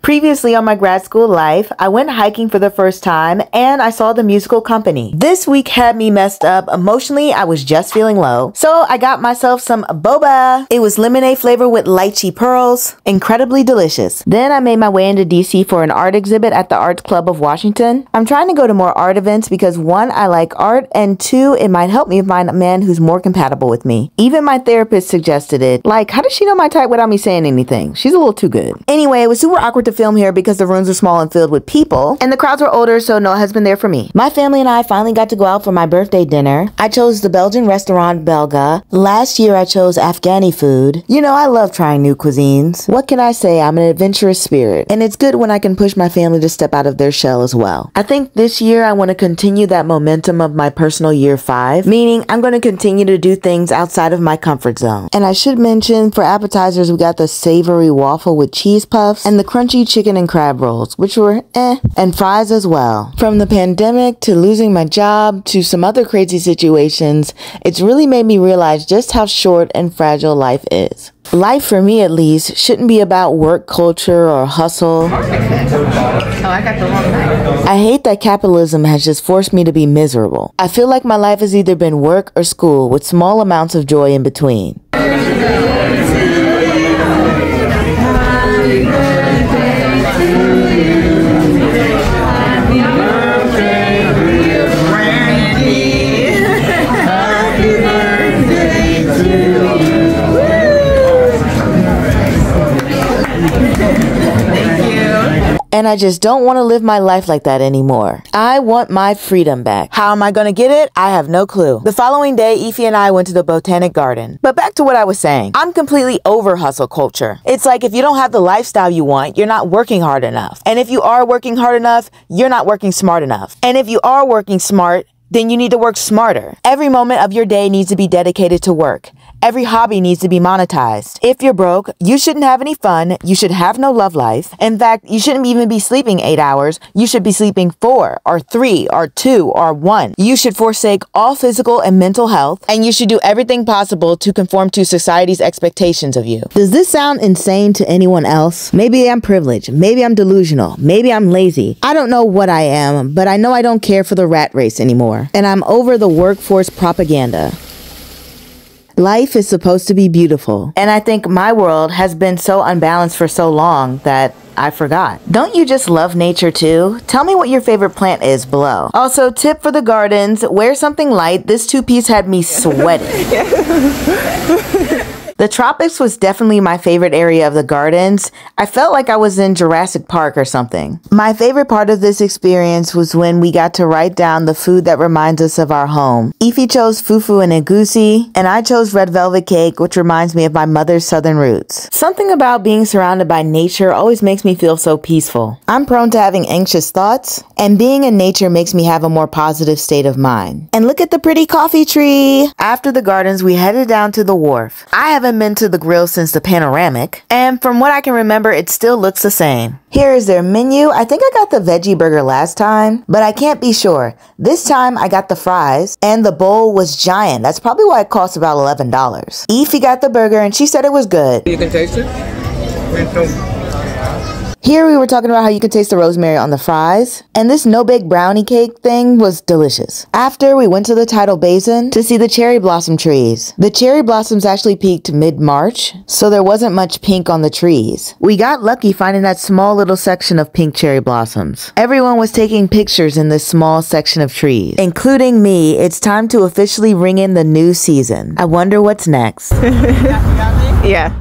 Previously on my grad school life, I went hiking for the first time and I saw the musical Company. This week had me messed up. Emotionally, I was just feeling low. So I got myself some boba. It was lemonade flavor with lychee pearls. Incredibly delicious. Then I made my way into DC for an art exhibit at the Arts Club of Washington. I'm trying to go to more art events because 1, I like art, and 2, it might help me find a man who's more compatible with me. Even my therapist suggested it. Like, how does she know my type without me saying anything? She's a little too good. Anyway, it was super awkward to film here because the rooms are small and filled with people, and the crowds were older, so no husband there for me. My family and I finally got to go out for my birthday dinner. I chose the Belgian restaurant Belga. Last year I chose Afghani food. You know, I love trying new cuisines. What can I say? I'm an adventurous spirit, and it's good when I can push my family to step out of their shell as well. I think this year I want to continue that momentum of my personal year 5, meaning I'm going to continue to do things outside of my comfort zone. And I should mention, for appetizers, we got the savory waffle with cheese puffs and the crunchy chicken and crab rolls, which were and fries as well. From the pandemic to losing my job to some other crazy situations, it's really made me realize just how short and fragile life is. Life, for me at least, shouldn't be about work culture or hustle. Oh, I got the wrong thing. I hate that capitalism has just forced me to be miserable. I feel like my life has either been work or school, with small amounts of joy in between. And I just don't want to live my life like that anymore. I want my freedom back. How am I going to get it? I have no clue. The following day, Ify and I went to the Botanic Garden. But back to what I was saying. I'm completely over hustle culture. It's like if you don't have the lifestyle you want, you're not working hard enough. And if you are working hard enough, you're not working smart enough. And if you are working smart, then you need to work smarter. Every moment of your day needs to be dedicated to work. Every hobby needs to be monetized. If you're broke, you shouldn't have any fun. You should have no love life. In fact, you shouldn't even be sleeping 8 hours. You should be sleeping 4 or 3 or 2 or 1. You should forsake all physical and mental health, and you should do everything possible to conform to society's expectations of you. Does this sound insane to anyone else? Maybe I'm privileged. Maybe I'm delusional. Maybe I'm lazy. I don't know what I am, but I know I don't care for the rat race anymore. And I'm over the workforce propaganda. Life is supposed to be beautiful, and I think my world has been so unbalanced for so long that I forgot. Don't you just love nature too? Tell me what your favorite plant is below. Also, tip for the gardens, wear something light. This 2-piece had me sweating. The tropics was definitely my favorite area of the gardens. I felt like I was in Jurassic Park or something. My favorite part of this experience was when we got to write down the food that reminds us of our home. Ify chose fufu and egusi, and I chose red velvet cake, which reminds me of my mother's southern roots. Something about being surrounded by nature always makes me feel so peaceful. I'm prone to having anxious thoughts, and being in nature makes me have a more positive state of mind. And look at the pretty coffee tree! After the gardens, we headed down to the wharf. I haven't been to the grill since the panoramic, and from what I can remember, it still looks the same. Here is their menu. I think I got the veggie burger last time, but I can't be sure. This time I got the fries, and the bowl was giant. That's probably why it cost about $11. Ify got the burger, and she said it was good. You can taste it? Here we were talking about how you could taste the rosemary on the fries, and this no-bake brownie cake thing was delicious. After, we went to the tidal basin to see the cherry blossom trees. The cherry blossoms actually peaked mid-March, so there wasn't much pink on the trees. We got lucky finding that small little section of pink cherry blossoms. Everyone was taking pictures in this small section of trees, including me. It's time to officially ring in the new season. I wonder what's next. Yeah.